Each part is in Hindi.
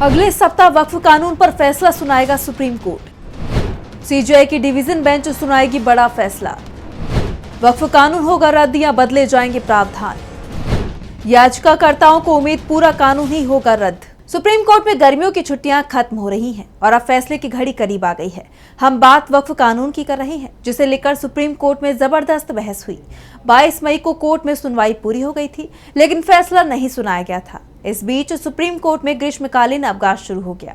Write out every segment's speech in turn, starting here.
अगले सप्ताह वक्फ कानून पर फैसला सुनाएगा सुप्रीम कोर्ट। सीजेआई की डिवीजन बेंच सुनाएगी बड़ा फैसला। वक्फ कानून होगा रद्द या बदले जाएंगे प्रावधान। याचिकाकर्ताओं को उम्मीद पूरा कानून ही होगा रद्द। सुप्रीम कोर्ट में गर्मियों की छुट्टियां खत्म हो रही हैं और अब फैसले की घड़ी करीब आ गई है। हम बात वक्फ कानून की कर रहे हैं, जिसे लेकर सुप्रीम कोर्ट में जबरदस्त बहस हुई। 22 मई को कोर्ट में सुनवाई पूरी हो गई थी, लेकिन फैसला नहीं सुनाया गया था। इस बीच सुप्रीम कोर्ट में ग्रीष्मकालीन अवकाश शुरू हो गया,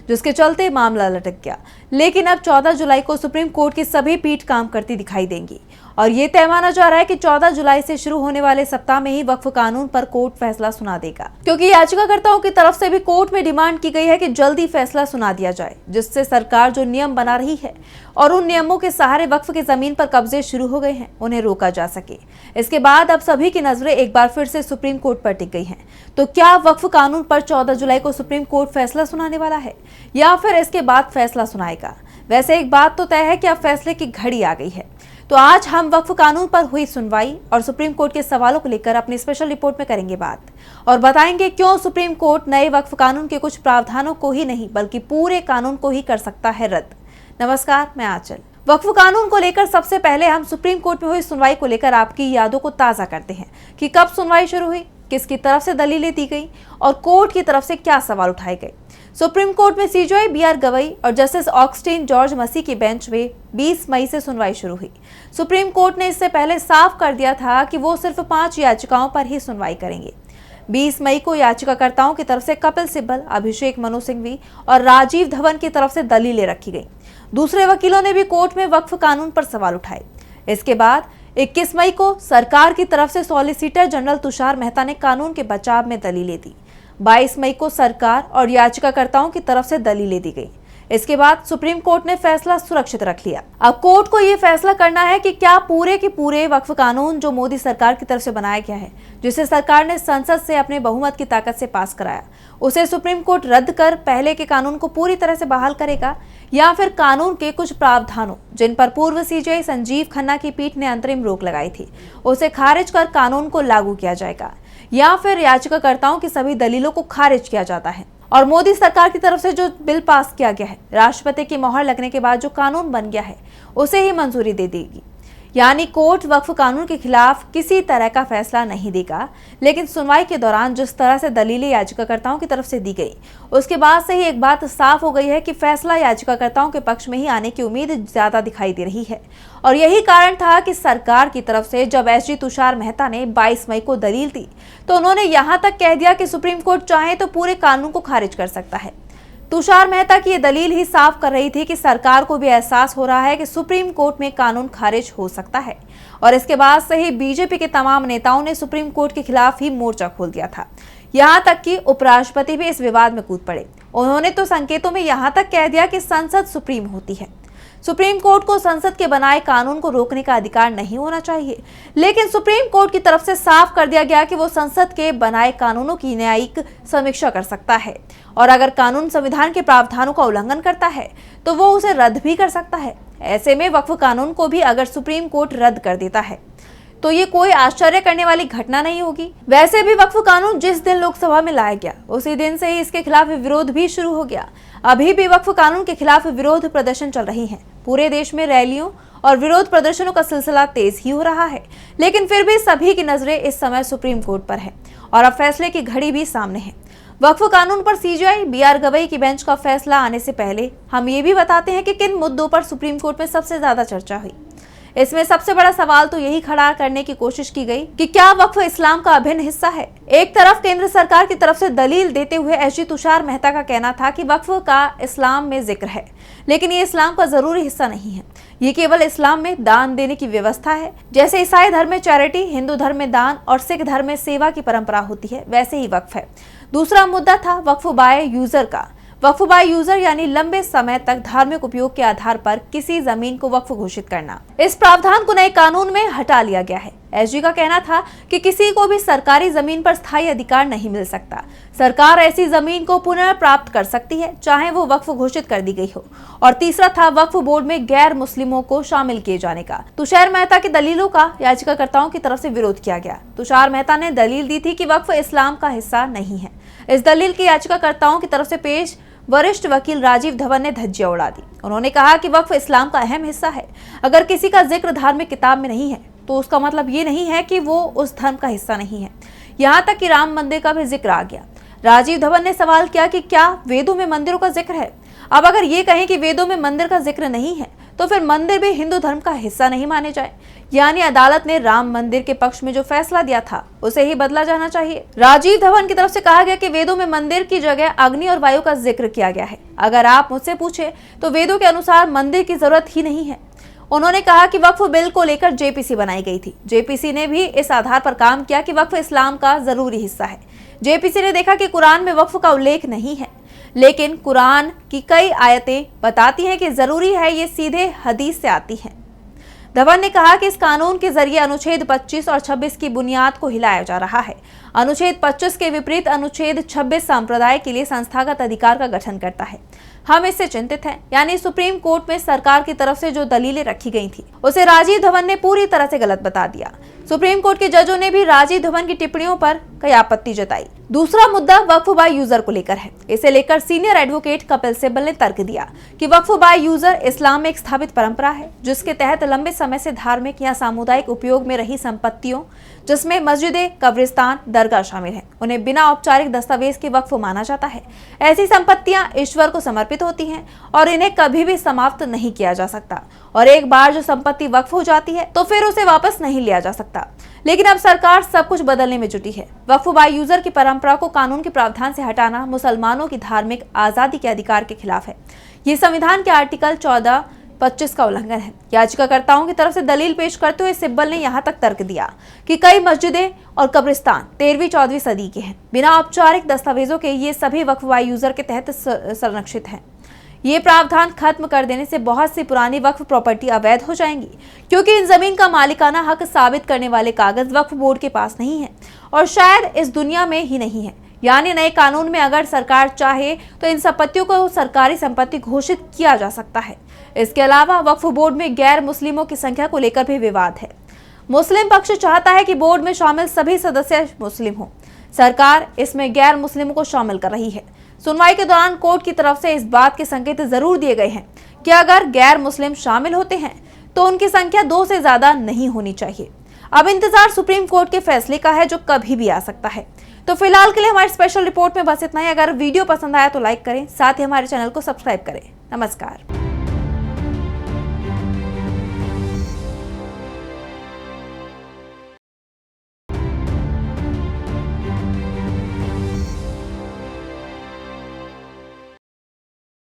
जिसके चलते मामला लटक गया। लेकिन अब 14 जुलाई को सुप्रीम कोर्ट की सभी पीठ काम करती दिखाई देंगी और ये तय माना जा रहा है कि 14 जुलाई से शुरू होने वाले सप्ताह में ही वक्फ कानून पर कोर्ट फैसला सुना देगा, क्योंकि याचिकाकर्ताओं की तरफ से भी कोर्ट में डिमांड की गई है कि जल्दी फैसला सुना दिया जाए, जिससे सरकार जो नियम बना रही है और उन नियमों के सहारे वक्फ की जमीन पर कब्जे शुरू हो गए हैं, उन्हें रोका जा सके। इसके बाद अब सभी की नजरें एक बार फिर से सुप्रीम कोर्ट पर टिक गई हैं। तो क्या वक्फ कानून पर 14 जुलाई को सुप्रीम कोर्ट फैसला सुनाने वाला है या फिर इसके बाद फैसला सुनाएगा? वैसे एक बात तो तय है कि अब फैसले की घड़ी आ गई है। तो आज हम वक्फ कानून पर हुई सुनवाई और सुप्रीम कोर्ट के सवालों को लेकर अपनी स्पेशल रिपोर्ट में करेंगे बात और बताएंगे क्यों सुप्रीम कोर्ट नए वक्फ कानून के कुछ प्रावधानों को ही नहीं बल्कि पूरे कानून को ही कर सकता है रद्द। नमस्कार, मैं आंचल। वक्फ कानून को लेकर सबसे पहले हम सुप्रीम कोर्ट में हुई सुनवाई को लेकर आपकी यादों को ताजा करते हैं कि कब सुनवाई शुरू हुई, किसकी तरफ से दलीलें दी गई और कोर्ट की तरफ से क्या सवाल उठाए गए। सुप्रीम कोर्ट में सीजेआई बी.आर. गवई और जस्टिस ऑगस्टीन जॉर्ज मसी की बेंच में 20 मई से सुनवाई शुरू हुई। सुप्रीम कोर्ट ने इससे पहले साफ कर दिया था कि वो सिर्फ 5 याचिकाओं पर ही सुनवाई करेंगे। 20 मई को याचिकाकर्ताओं की तरफ से कपिल सिब्बल, अभिषेक मनु सिंघवी और राजीव धवन की तरफ से दलीलें रखी गई। दूसरे वकीलों ने भी कोर्ट में वक्फ कानून पर सवाल उठाए। इसके बाद 21 मई को सरकार की तरफ से सॉलिसिटर जनरल तुषार मेहता ने कानून के बचाव में दलीलें दी। 22 मई को सरकार और याचिकाकर्ताओं की तरफ से दलीलें दी गई। इसके बाद सुप्रीम कोर्ट ने फैसला सुरक्षित रख लिया। अब कोर्ट को यह फैसला करना है कि क्या पूरे के पूरे वक्फ कानून जो मोदी सरकार की तरफ से बनाया गया है, जिसे सरकार ने संसद से अपने बहुमत की ताकत से पास कराया, उसे सुप्रीम कोर्ट रद्द कर पहले के कानून को पूरी तरह से बहाल करेगा या फिर कानून के कुछ प्रावधानों जिन पर पूर्व सीजेआई संजीव खन्ना की पीठ ने अंतरिम रोक लगाई थी, उसे खारिज कर कानून को लागू किया जाएगा या फिर याचिकाकर्ताओं की सभी दलीलों को खारिज किया जाता है और मोदी सरकार की तरफ से जो बिल पास किया गया है, राष्ट्रपति की मोहर लगने के बाद जो कानून बन गया है, उसे ही मंजूरी दे देगी। यानी कोर्ट वक्फ कानून के खिलाफ किसी तरह का फैसला नहीं देगा। लेकिन सुनवाई के दौरान जिस तरह से दलीलें याचिकाकर्ताओं की तरफ से दी गई, उसके बाद से ही एक बात साफ हो गई है कि फैसला याचिकाकर्ताओं के पक्ष में ही आने की उम्मीद ज्यादा दिखाई दे रही है। और यही कारण था कि सरकार की तरफ से जब एसजी तुषार मेहता ने 22 मई को दलील दी, तो उन्होंने यहां तक कह दिया कि सुप्रीम कोर्ट चाहे तो पूरे कानून को खारिज कर सकता है। तुषार मेहता की ये दलील ही साफ कर रही थी कि सरकार को भी एहसास हो रहा है कि सुप्रीम कोर्ट में कानून खारिज हो सकता है। और इसके बाद से ही बीजेपी के तमाम नेताओं ने सुप्रीम कोर्ट के खिलाफ ही मोर्चा खोल दिया था। यहां तक कि उपराष्ट्रपति भी इस विवाद में कूद पड़े। उन्होंने तो संकेतों में यहां तक कह दिया कि संसद सुप्रीम होती है। सुप्रीम कोर्ट को संसद के बनाए कानून को रोकने का अधिकार नहीं होना चाहिए, लेकिन सुप्रीम कोर्ट की तरफ से साफ कर दिया गया कि वो संसद के बनाए कानूनों की न्यायिक समीक्षा कर सकता है और अगर कानून संविधान के प्रावधानों का उल्लंघन करता है तो वो उसे रद्द भी कर सकता है। ऐसे में वक्फ कानून को भी अगर सुप्रीम कोर्ट रद्द कर देता है तो ये कोई आश्चर्य करने वाली घटना नहीं होगी। वैसे भी वक्फ कानून जिस दिन लोकसभा में लाया गया, उसी दिन से ही इसके खिलाफ विरोध भी शुरू हो गया। अभी भी वक्फ कानून के खिलाफ विरोध प्रदर्शन चल रही हैं। पूरे देश में रैलियों और विरोध प्रदर्शनों का सिलसिला तेज ही हो रहा है, लेकिन फिर भी सभी की नजरें इस समय सुप्रीम कोर्ट पर है और अब फैसले की घड़ी भी सामने है। वक्फ कानून पर सीजेआई बी.आर. गवई की बेंच का फैसला आने से पहले हम ये भी बताते हैं कि किन मुद्दों पर सुप्रीम कोर्ट में सबसे ज्यादा चर्चा हुई। इसमें सबसे बड़ा सवाल तो यही खड़ा करने की कोशिश की गई कि क्या वक्फ इस्लाम का अभिन्न हिस्सा है। एक तरफ केंद्र सरकार की तरफ से दलील देते हुए एसजी तुषार मेहता का कहना था कि वक्फ का इस्लाम में जिक्र है, लेकिन ये इस्लाम का जरूरी हिस्सा नहीं है। ये केवल इस्लाम में दान देने की व्यवस्था है। जैसे ईसाई धर्म में चैरिटी, हिंदू धर्म में दान और सिख धर्म में सेवा की परंपरा होती है, वैसे ही वक्फ है। दूसरा मुद्दा था वक्फ बाय यूजर का। वक्फ बाय यूजर यानी लंबे समय तक धार्मिक उपयोग के आधार पर किसी जमीन को वक्फ घोषित करना। इस प्रावधान को नए कानून में हटा लिया गया है। एसजी का कहना था कि किसी को भी सरकारी जमीन पर स्थायी अधिकार नहीं मिल सकता। सरकार ऐसी जमीन को पुनर्प्राप्त कर सकती है, चाहे वो वक्फ घोषित कर दी गई हो। और तीसरा था वक्फ बोर्ड में गैर मुस्लिमों को शामिल किए जाने का। तुषार मेहता की दलीलों का याचिकाकर्ताओं की तरफ से विरोध किया गया। तुषार मेहता ने दलील दी थी कि वक्फ इस्लाम का हिस्सा नहीं है। इस दलील की याचिकाकर्ताओं की तरफ से पेश वरिष्ठ वकील राजीव धवन ने धज्जियां उड़ा दी। उन्होंने कहा कि वक्फ इस्लाम का अहम हिस्सा है। अगर किसी का जिक्र धार्मिक किताब में नहीं है तो उसका मतलब ये नहीं है कि वो उस धर्म का हिस्सा नहीं है। यहाँ तक कि राम मंदिर का भी जिक्र आ गया। राजीव धवन ने सवाल किया कि क्या वेदों में मंदिरों का जिक्र है। अब अगर ये कहें कि वेदों में मंदिर का जिक्र नहीं है तो फिर मंदिर भी हिंदू धर्म का हिस्सा नहीं माने जाए। यानी अदालत ने राम मंदिर के पक्ष में जो फैसला दिया था उसे ही बदला जाना चाहिए। राजीव धवन की तरफ से कहा गया कि वेदों में मंदिर की जगह अग्नि और वायु का जिक्र किया गया है। अगर आप मुझसे पूछे तो वेदों के अनुसार मंदिर की जरूरत ही नहीं है। उन्होंने कहा कि वक्फ बिल को लेकर जेपीसी बनाई गई थी। जेपीसी ने भी इस आधार पर काम किया कि वक्फ इस्लाम का जरूरी हिस्सा है। जेपीसी ने देखा कि कुरान में वक्फ का उल्लेख नहीं है, लेकिन कुरान की कई आयतें बताती हैं कि जरूरी है, ये सीधे हदीस से आती हैं। धवन ने कहा कि इस कानून के जरिए अनुच्छेद 25 और 26 की बुनियाद को हिलाया जा रहा है। अनुच्छेद 25 के विपरीत अनुच्छेद 26 संप्रदाय के लिए संस्थागत अधिकार का गठन करता है। हम इससे चिंतित हैं। यानी सुप्रीम कोर्ट में सरकार की तरफ से जो दलीलें रखी गई थी उसे राजीव धवन ने पूरी तरह से गलत बता दिया। सुप्रीम कोर्ट के जजों ने भी राजीव धवन की टिप्पणियों पर कई आपत्ति जताई। दूसरा मुद्दा वक्फ बाय यूजर को लेकर है। इसे लेकर सीनियर एडवोकेट कपिल सिब्बल ने तर्क दिया कि वक्फ बाय यूजर इस्लाम में एक स्थापित परंपरा है, जिसके तहत लंबे समय से धार्मिक या सामुदायिक उपयोग में रही संपत्तियों, जिसमें मस्जिदें, कब्रिस्तान, दरगाह शामिल है, उन्हें बिना औपचारिक दस्तावेज के वक्फ माना जाता है। ऐसी संपत्तियां ईश्वर को समर्पित होती हैं और इन्हें कभी भी समाप्त नहीं किया जा सकता, और एक बार जो संपत्ति वक्फ हो जाती है तो फिर उसे वापस नहीं लिया जा सकता। लेकिन अब सरकार सब कुछ बदलने में जुटी है। वक्फ बाय यूजर की परंपरा को कानून के प्रावधान से हटाना मुसलमानों की धार्मिक आजादी के अधिकार के खिलाफ है। ये संविधान के आर्टिकल 14-25 का उल्लंघन है। याचिकाकर्ताओं की तरफ से दलील पेश करते हुए सिब्बल ने यहाँ तक तर्क दिया कि कई मस्जिदें और कब्रिस्तान 13वीं-14वीं सदी के हैं। बिना औपचारिक दस्तावेजों के ये सभी वक्फ बाय यूजर के तहत संरक्षित हैं। ये प्रावधान खत्म कर देने से बहुत सी पुरानी वक्फ प्रॉपर्टी अवैध हो जाएंगी, क्योंकि इन जमीन का मालिकाना हक साबित करने वाले कागज वक्फ बोर्ड के पास नहीं है और शायद इस दुनिया में ही नहीं है। यानी नए कानून में अगर सरकार चाहे तो इन संपत्तियों को सरकारी संपत्ति घोषित किया जा सकता है। इसके अलावा वक्फ बोर्ड में गैर मुस्लिमों की संख्या को लेकर भी विवाद है। मुस्लिम पक्ष चाहता है कि बोर्ड में शामिल सभी सदस्य मुस्लिम हों। सरकार इसमें गैर मुस्लिमों को शामिल कर रही है। सुनवाई के दौरान कोर्ट की तरफ से इस बात के संकेत जरूर दिए गए हैं कि अगर गैर मुस्लिम शामिल होते हैं तो उनकी संख्या 2 से ज्यादा नहीं होनी चाहिए। अब इंतजार सुप्रीम कोर्ट के फैसले का है, जो कभी भी आ सकता है। तो फिलहाल के लिए हमारी स्पेशल रिपोर्ट में बस इतना ही। अगर वीडियो पसंद आया तो लाइक करें, साथ ही हमारे चैनल को सब्सक्राइब करें। नमस्कार।